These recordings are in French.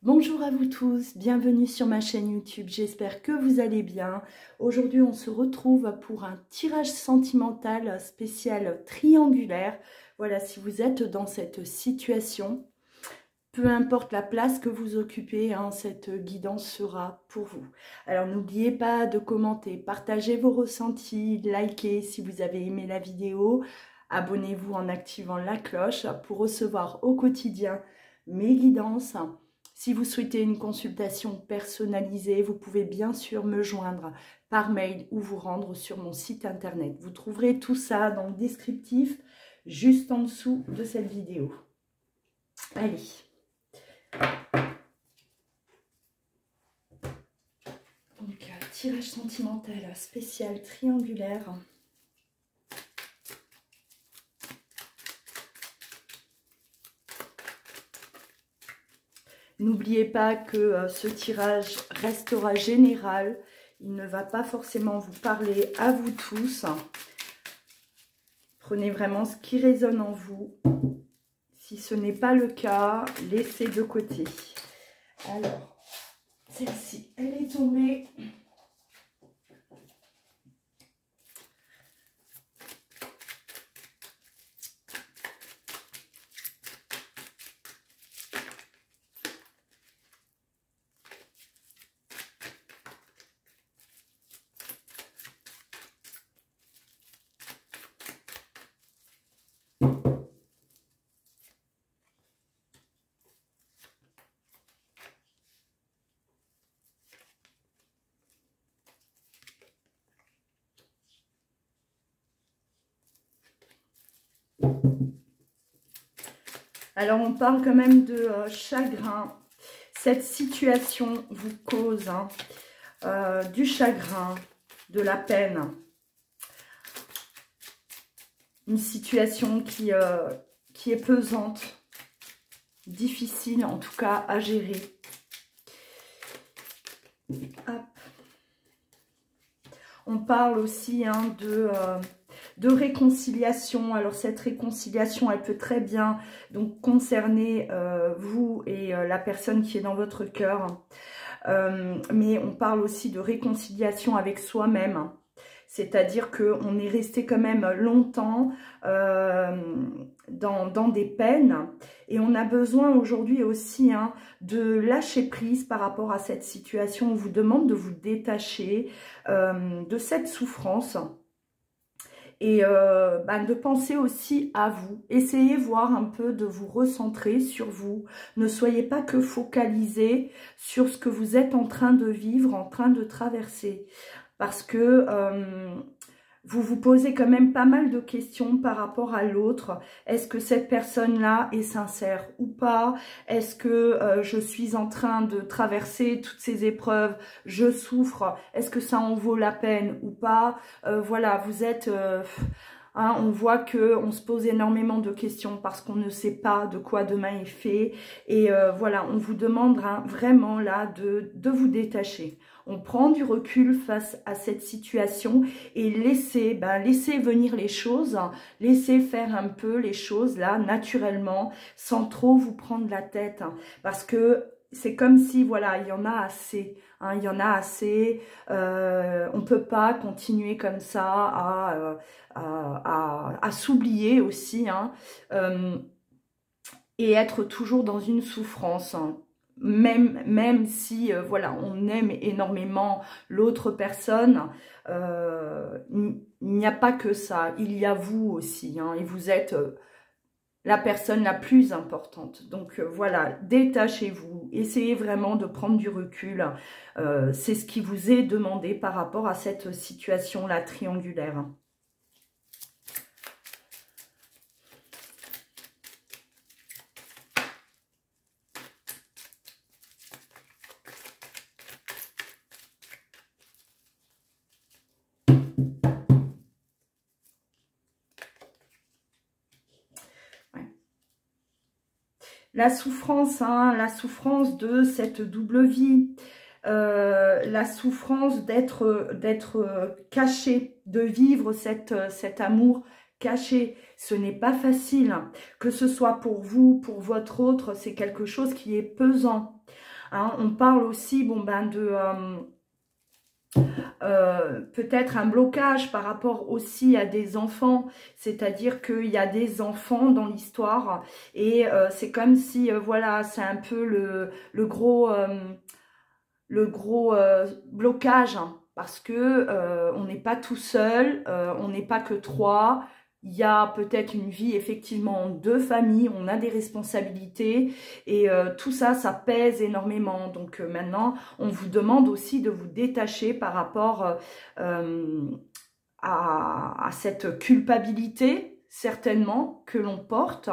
Bonjour à vous tous, bienvenue sur ma chaîne YouTube, j'espère que vous allez bien. Aujourd'hui on se retrouve pour un tirage sentimental spécial triangulaire. Voilà, si vous êtes dans cette situation, peu importe la place que vous occupez, cette guidance sera pour vous. Alors n'oubliez pas de commenter, partager vos ressentis, liker si vous avez aimé la vidéo. Abonnez-vous en activant la cloche pour recevoir au quotidien mes guidances. Si vous souhaitez une consultation personnalisée, vous pouvez bien sûr me joindre par mail ou vous rendre sur mon site internet. Vous trouverez tout ça dans le descriptif juste en dessous de cette vidéo. Allez. Donc, tirage sentimental spécial triangulaire. N'oubliez pas que ce tirage restera général. Il ne va pas forcément vous parler à vous tous. Prenez vraiment ce qui résonne en vous. Si ce n'est pas le cas, laissez de côté. Alors, celle-ci, elle est tombée. Alors, on parle quand même de chagrin. Cette situation vous cause du chagrin, de la peine. Une situation qui est pesante, difficile en tout cas à gérer. Hop. On parle aussi de réconciliation. Alors cette réconciliation, elle peut très bien donc concerner vous et la personne qui est dans votre cœur. Mais on parle aussi de réconciliation avec soi-même. C'est-à-dire qu'on est resté quand même longtemps dans des peines. Et on a besoin aujourd'hui aussi de lâcher prise par rapport à cette situation. On vous demande de vous détacher de cette souffrance. Et de penser aussi à vous. Essayez voir un peu de vous recentrer sur vous. Ne soyez pas que focalisé sur ce que vous êtes en train de vivre, en train de traverser. Parce que vous vous posez quand même pas mal de questions par rapport à l'autre. Est-ce que cette personne-là est sincère ou pas? Est-ce que je suis en train de traverser toutes ces épreuves? Je souffre. Est-ce que ça en vaut la peine ou pas? Voilà, vous êtes... on voit qu'on se pose énormément de questions parce qu'on ne sait pas de quoi demain est fait. Et voilà, on vous demande vraiment là de vous détacher. On prend du recul face à cette situation et laissez venir les choses, laissez faire un peu les choses là naturellement, sans trop vous prendre la tête. Parce que c'est comme si, voilà, il y en a assez. Il y en a assez. On ne peut pas continuer comme ça à s'oublier aussi. Et être toujours dans une souffrance. Même si, voilà, on aime énormément l'autre personne, il n'y a pas que ça. Il y a vous aussi. Et vous êtes... la personne la plus importante. Donc voilà, détachez-vous, essayez vraiment de prendre du recul. C'est ce qui vous est demandé par rapport à cette situation-là triangulaire. La souffrance de cette double vie, la souffrance d'être caché, de vivre cet amour caché. Ce n'est pas facile, que ce soit pour vous, pour votre autre, c'est quelque chose qui est pesant. hein. On parle aussi bon, ben, de... peut-être un blocage par rapport aussi à des enfants, c'est-à-dire qu'il y a des enfants dans l'histoire et c'est comme si, voilà, c'est un peu le gros blocage, hein, parce que on n'est pas tout seul, on n'est pas que trois. Il y a peut-être une vie effectivement en deux familles, on a des responsabilités et tout ça, ça pèse énormément. Donc maintenant, on vous demande aussi de vous détacher par rapport à cette culpabilité, certainement, que l'on porte.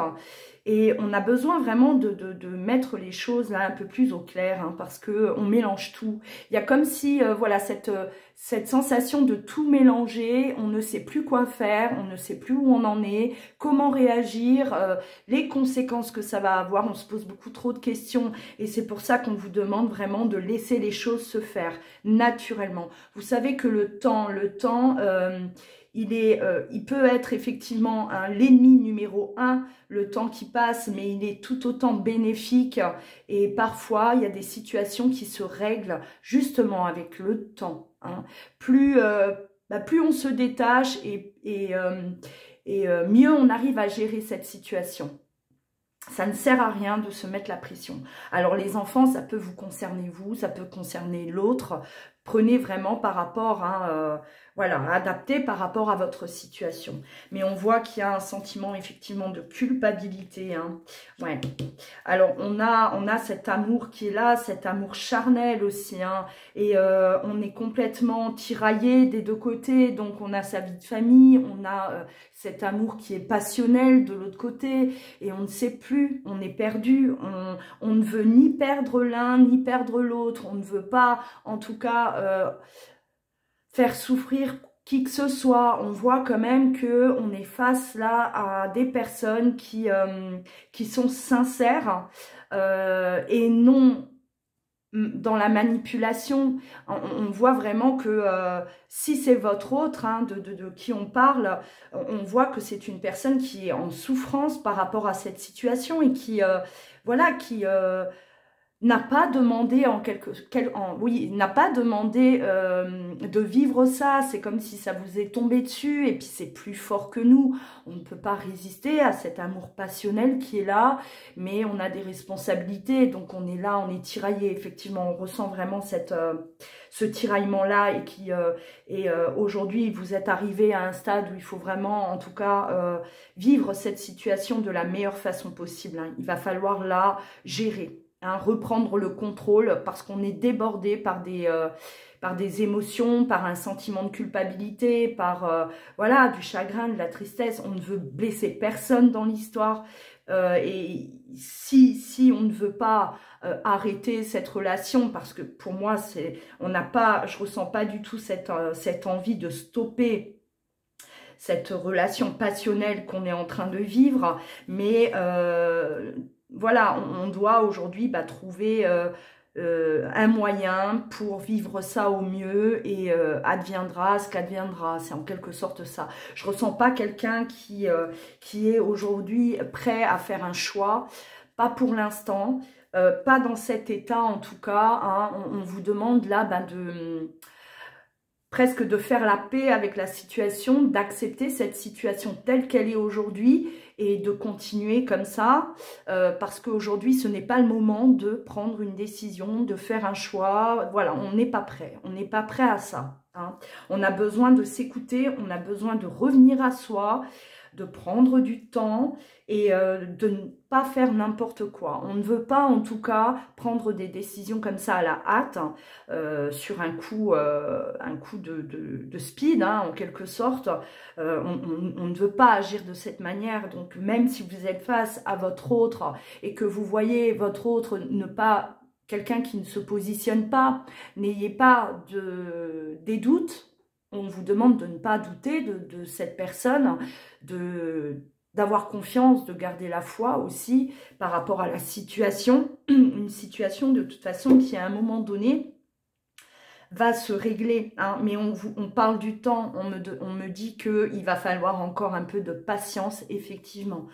Et on a besoin vraiment de mettre les choses là un peu plus au clair, hein, parce que on mélange tout. Il y a comme si, voilà, cette sensation de tout mélanger, on ne sait plus quoi faire, on ne sait plus où on en est, comment réagir, les conséquences que ça va avoir. On se pose beaucoup trop de questions et c'est pour ça qu'on vous demande vraiment de laisser les choses se faire naturellement. Vous savez que le temps, il peut être effectivement l'ennemi numéro un, le temps qui passe, mais il est tout autant bénéfique. Et parfois, il y a des situations qui se règlent justement avec le temps, hein. Plus on se détache et mieux on arrive à gérer cette situation. Ça ne sert à rien de se mettre la pression. Alors les enfants, ça peut vous concerner vous, ça peut concerner l'autre. Prenez vraiment par rapport, hein, voilà, adaptez par rapport à votre situation. Mais on voit qu'il y a un sentiment effectivement de culpabilité, hein. Ouais. Alors on a cet amour qui est là, cet amour charnel aussi, hein. Et on est complètement tiraillé des deux côtés. Donc on a sa vie de famille, on a cet amour qui est passionnel de l'autre côté. Et on ne sait plus, on est perdu. On ne veut ni perdre l'un, ni perdre l'autre. On ne veut pas, en tout cas, faire souffrir qui que ce soit. On voit quand même que on est face là à des personnes qui sont sincères et non dans la manipulation. On voit vraiment que si c'est votre autre, hein, de qui on parle, on voit que c'est une personne qui est en souffrance par rapport à cette situation et qui voilà, qui n'a pas demandé n'a pas demandé de vivre ça. C'est comme si ça vous est tombé dessus et puis c'est plus fort que nous. On ne peut pas résister à cet amour passionnel qui est là, mais on a des responsabilités, donc on est là, on est tiraillé. Effectivement, on ressent vraiment ce tiraillement-là et qui aujourd'hui, vous êtes arrivé à un stade où il faut vraiment, en tout cas, vivre cette situation de la meilleure façon possible, hein. Il va falloir la gérer. Hein, reprendre le contrôle parce qu'on est débordé par des émotions, par un sentiment de culpabilité, par voilà, du chagrin, de la tristesse. On ne veut blesser personne dans l'histoire et si on ne veut pas arrêter cette relation, parce que pour moi je ressens pas du tout cette envie de stopper cette relation passionnelle qu'on est en train de vivre, mais voilà, on doit aujourd'hui trouver un moyen pour vivre ça au mieux et adviendra ce qu'adviendra. C'est en quelque sorte ça. Je ressens pas quelqu'un qui est aujourd'hui prêt à faire un choix, pas pour l'instant, pas dans cet état en tout cas, hein. On vous demande là presque de faire la paix avec la situation, d'accepter cette situation telle qu'elle est aujourd'hui et de continuer comme ça, parce qu'aujourd'hui, ce n'est pas le moment de prendre une décision, de faire un choix. Voilà, on n'est pas prêt. On n'est pas prêt à ça, hein. On a besoin de s'écouter, on a besoin de revenir à soi, de prendre du temps et de ne pas faire n'importe quoi. On ne veut pas en tout cas prendre des décisions comme ça à la hâte, hein, sur un coup de speed, hein, en quelque sorte. On ne veut pas agir de cette manière. Donc même si vous êtes face à votre autre et que vous voyez votre autre ne pas, quelqu'un qui ne se positionne pas, n'ayez pas des doutes. On vous demande de ne pas douter de cette personne, d'avoir confiance, de garder la foi aussi par rapport à la situation. Une situation de toute façon qui à un moment donné va se régler, hein. Mais on parle du temps, on me dit qu'il va falloir encore un peu de patience, effectivement.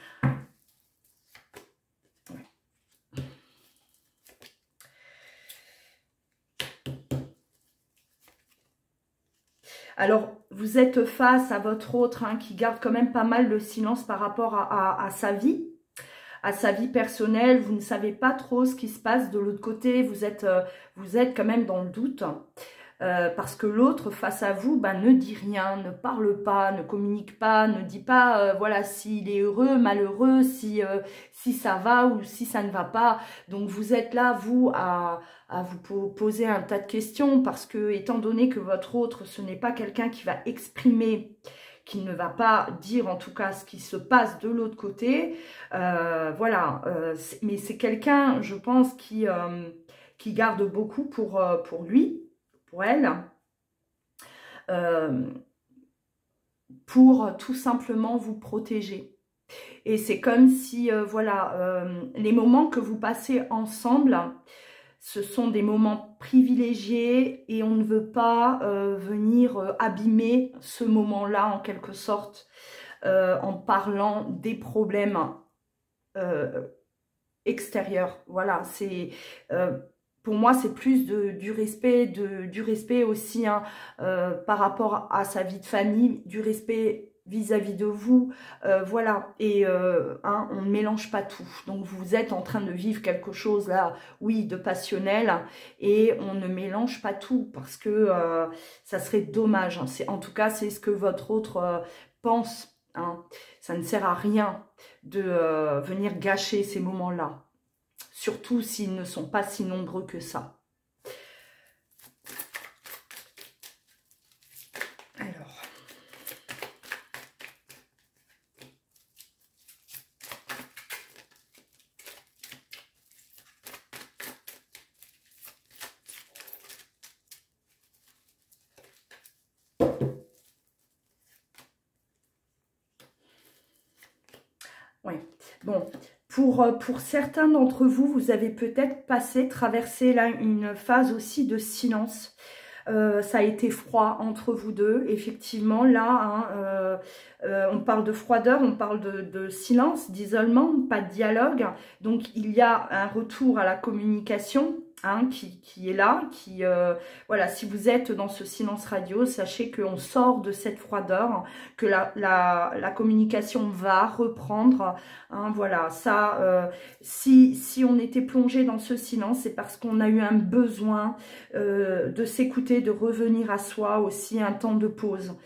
Alors, vous êtes face à votre autre hein, qui garde quand même pas mal le silence par rapport à sa vie personnelle. Vous ne savez pas trop ce qui se passe de l'autre côté. Vous êtes quand même dans le doute. Parce que l'autre face à vous ne dit rien, ne parle pas, ne communique pas, ne dit pas voilà s'il est heureux, malheureux, si ça va ou si ça ne va pas. Donc vous êtes là vous à vous poser un tas de questions parce que étant donné que votre autre ce n'est pas quelqu'un qui va exprimer, qui ne va pas dire en tout cas ce qui se passe de l'autre côté, voilà, mais c'est quelqu'un je pense qui garde beaucoup pour lui, pour elle, pour tout simplement vous protéger. Et c'est comme si, voilà, les moments que vous passez ensemble, ce sont des moments privilégiés et on ne veut pas venir abîmer ce moment-là en quelque sorte, en parlant des problèmes extérieurs. Voilà, c'est... pour moi, c'est plus du respect aussi hein, par rapport à sa vie de famille, du respect vis-à-vis de vous, voilà. Et hein, on ne mélange pas tout. Donc, vous êtes en train de vivre quelque chose là, oui, de passionnel, et on ne mélange pas tout parce que ça serait dommage. Hein. En tout cas, c'est ce que votre autre pense. Hein. Ça ne sert à rien de venir gâcher ces moments-là. Surtout s'ils ne sont pas si nombreux que ça. Alors. Oui, bon. Pour certains d'entre vous, vous avez peut-être traversé là une phase aussi de silence. Ça a été froid entre vous deux, effectivement. Là, hein, on parle de froideur, on parle de silence, d'isolement, pas de dialogue. Donc, il y a un retour à la communication hein, qui est là. Voilà, si vous êtes dans ce silence radio, sachez qu'on sort de cette froideur, que la communication va reprendre. Hein, voilà, ça, si on était plongé dans ce silence, c'est parce qu'on a eu un besoin de s'écouter, de revenir à soi aussi, un temps de pause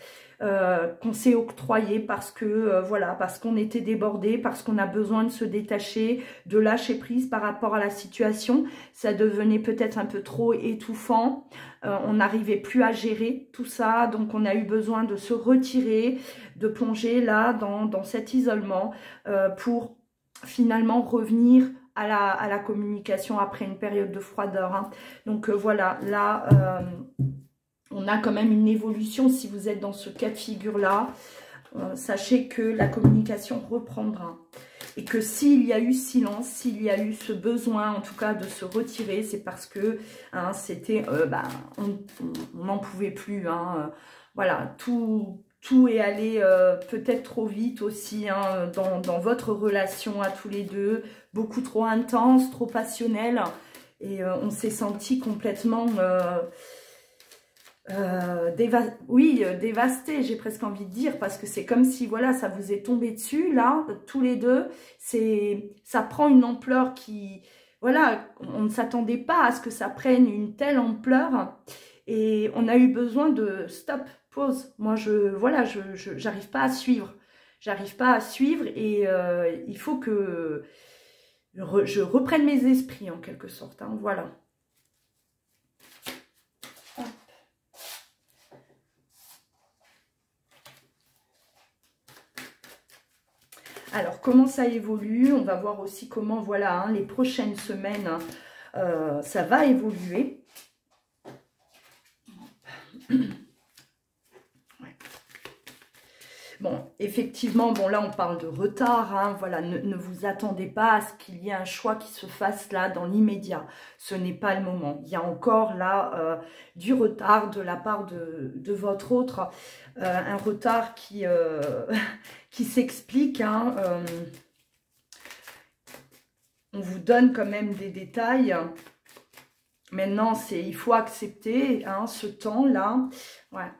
qu'on s'est octroyé parce que voilà, parce qu'on était débordé, parce qu'on a besoin de se détacher, de lâcher prise par rapport à la situation. Ça devenait peut-être un peu trop étouffant, on n'arrivait plus à gérer tout ça, donc on a eu besoin de se retirer, de plonger là dans cet isolement pour finalement revenir à la communication après une période de froideur. Hein. Donc voilà, là, on a quand même une évolution si vous êtes dans ce cas de figure-là. Sachez que la communication reprendra. Et que s'il y a eu silence, s'il y a eu ce besoin en tout cas de se retirer, c'est parce que hein, c'était, on n'en pouvait plus. Hein, voilà, tout est allé peut-être trop vite aussi hein, dans votre relation à tous les deux. Beaucoup trop intense, trop passionnel. Et on s'est senti complètement... dévasté, j'ai presque envie de dire, parce que c'est comme si, voilà, ça vous est tombé dessus, là, tous les deux, ça prend une ampleur qui, voilà, on ne s'attendait pas à ce que ça prenne une telle ampleur, et on a eu besoin de stop, pause, moi, j'arrive pas à suivre, et il faut que je reprenne mes esprits, en quelque sorte, hein, voilà. Alors, comment ça évolue? On va voir aussi comment, voilà, hein, les prochaines semaines, ça va évoluer. Ouais. Bon, effectivement, bon, là, on parle de retard. Hein, voilà, ne vous attendez pas à ce qu'il y ait un choix qui se fasse là, dans l'immédiat. Ce n'est pas le moment. Il y a encore là du retard de la part de votre autre. Un retard qui s'explique. Hein, on vous donne quand même des détails. Maintenant, il faut accepter hein, ce temps-là. Ouais.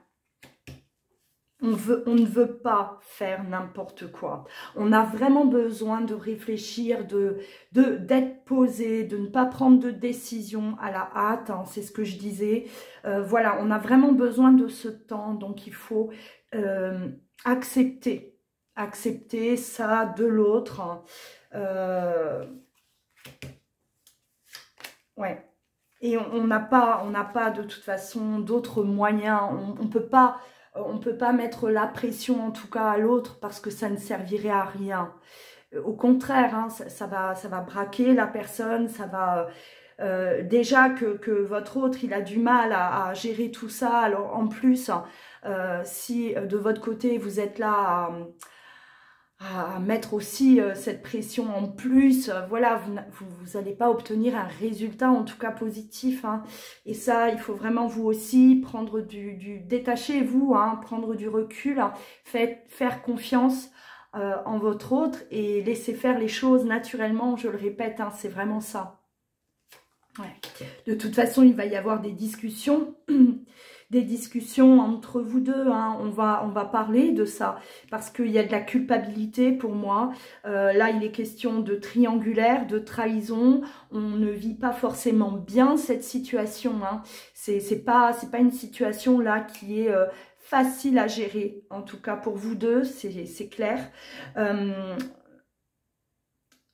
On ne veut pas faire n'importe quoi. On a vraiment besoin de réfléchir, d'être posé, de ne pas prendre de décision à la hâte, hein, c'est ce que je disais. Voilà, on a vraiment besoin de ce temps, donc il faut accepter ça de l'autre. Ouais. Et on n'a pas de toute façon d'autres moyens. On peut pas mettre la pression en tout cas à l'autre parce que ça ne servirait à rien. Au contraire, hein, ça va braquer la personne, ça va déjà que votre autre il a du mal à gérer tout ça. Alors en plus, si de votre côté vous êtes là à mettre aussi cette pression en plus, voilà, vous n'allez pas obtenir un résultat en tout cas positif, hein. Et ça, il faut vraiment vous aussi prendre détachez-vous, hein, prendre du recul, hein, faire confiance en votre autre et laisser faire les choses naturellement, je le répète, hein, c'est vraiment ça. Ouais. De toute façon, il va y avoir des discussions entre vous deux, hein. On va parler de ça parce qu'il y a de la culpabilité pour moi. Là, il est question de triangulaire, de trahison. On ne vit pas forcément bien cette situation, hein. C'est pas une situation là qui est facile à gérer. En tout cas pour vous deux, c'est clair.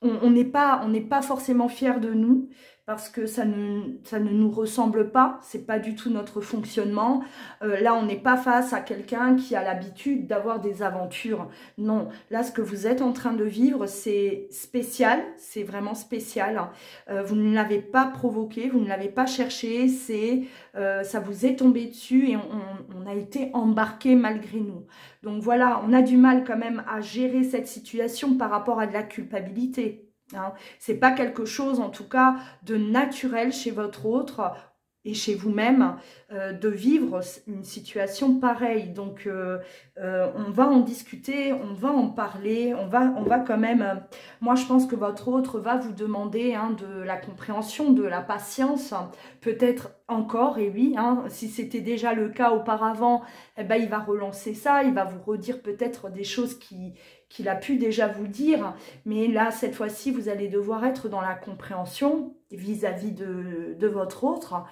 On n'est pas forcément fiers de nous parce que ça ne nous ressemble pas, c'est pas du tout notre fonctionnement. Là, on n'est pas face à quelqu'un qui a l'habitude d'avoir des aventures. Non, là, ce que vous êtes en train de vivre, c'est spécial, c'est vraiment spécial. Vous ne l'avez pas provoqué, vous ne l'avez pas cherché, ça vous est tombé dessus et on a été embarqué malgré nous. Donc voilà, on a du mal quand même à gérer cette situation par rapport à de la culpabilité. Hein. C'est pas quelque chose en tout cas de naturel chez votre autre et chez vous-même de vivre une situation pareille. Donc on va en discuter, on va en parler, on va quand même, moi je pense que votre autre va vous demander hein, de la compréhension, de la patience, peut-être encore, et oui, hein, si c'était déjà le cas auparavant, eh ben, il va relancer ça, il va vous redire peut-être des choses qu'il a pu déjà vous dire, mais là, cette fois-ci, vous allez devoir être dans la compréhension vis-à-vis de votre autre,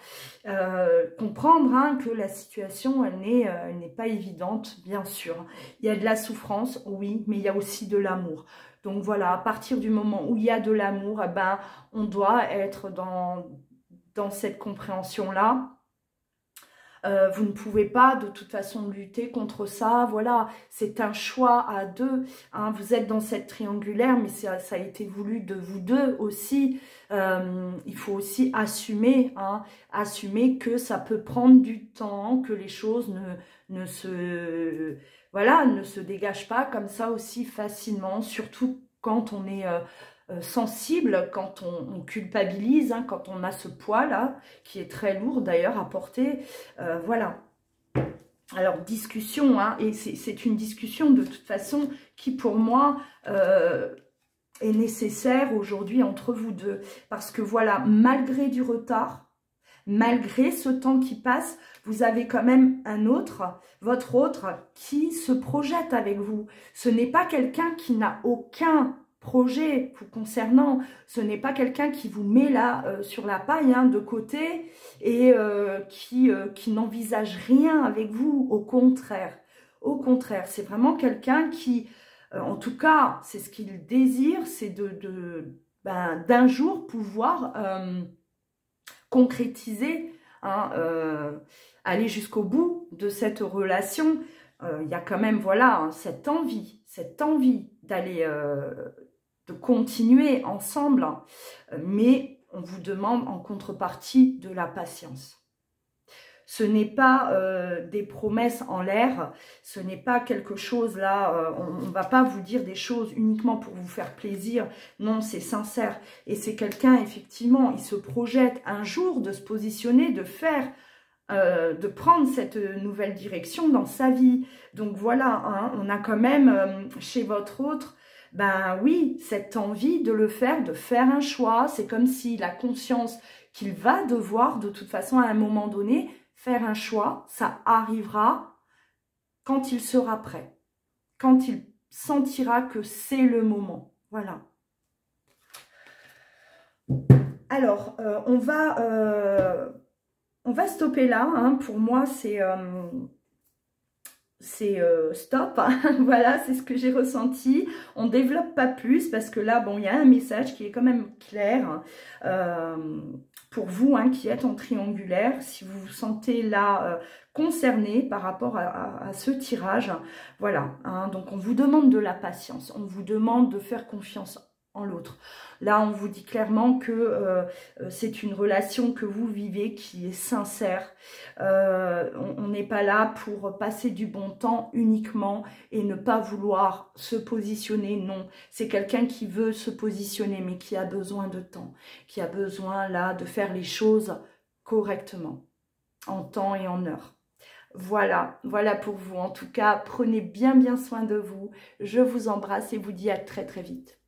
comprendre hein, que la situation, elle n'est pas évidente, bien sûr. Il y a de la souffrance, oui, mais il y a aussi de l'amour. Donc voilà, à partir du moment où il y a de l'amour, eh ben, on doit être dans cette compréhension-là. Vous ne pouvez pas de toute façon lutter contre ça, voilà, c'est un choix à deux, hein. Vous êtes dans cette triangulaire, mais ça a été voulu de vous deux aussi, il faut aussi assumer, hein, assumer que ça peut prendre du temps, que les choses ne se dégagent pas comme ça aussi facilement, surtout quand on est sensible, quand on culpabilise, hein, quand on a ce poids-là, qui est très lourd d'ailleurs à porter, voilà. Alors, discussion, hein, et c'est une discussion de toute façon qui pour moi est nécessaire aujourd'hui entre vous deux. Parce que voilà, malgré du retard, malgré ce temps qui passe, vous avez quand même votre autre, qui se projette avec vous. Ce n'est pas quelqu'un qui n'a aucun projet vous concernant, ce n'est pas quelqu'un qui vous met là sur la paille hein, de côté et qui n'envisage rien avec vous, au contraire, c'est vraiment quelqu'un qui, en tout cas, c'est ce qu'il désire, c'est d'un jour pouvoir concrétiser, hein, aller jusqu'au bout de cette relation. Il y a quand même, voilà, hein, cette envie d'aller, de continuer ensemble, mais on vous demande en contrepartie de la patience. Ce n'est pas des promesses en l'air, ce n'est pas quelque chose là, on ne va pas vous dire des choses uniquement pour vous faire plaisir, non, c'est sincère. Et c'est quelqu'un, effectivement, il se projette un jour de se positionner, de prendre cette nouvelle direction dans sa vie. Donc voilà, hein, on a quand même chez votre autre, ben oui, cette envie de le faire, de faire un choix. C'est comme s'il a conscience qu'il va devoir, de toute façon, à un moment donné, faire un choix. Ça arrivera quand il sera prêt, quand il sentira que c'est le moment. Voilà. Alors, on va stopper là. Hein. Pour moi, c'est stop. Voilà, c'est ce que j'ai ressenti. On ne développe pas plus parce que là, bon, il y a un message qui est quand même clair pour vous hein, qui êtes en triangulaire. Si vous vous sentez là concerné par rapport à ce tirage, voilà. Hein, donc, on vous demande de la patience. On vous demande de faire confiance en l'autre. Là, on vous dit clairement que c'est une relation que vous vivez qui est sincère. On n'est pas là pour passer du bon temps uniquement et ne pas vouloir se positionner. Non, c'est quelqu'un qui veut se positionner mais qui a besoin de temps, qui a besoin là de faire les choses correctement, en temps et en heure. Voilà, voilà pour vous. En tout cas, prenez bien soin de vous. Je vous embrasse et vous dis à très vite.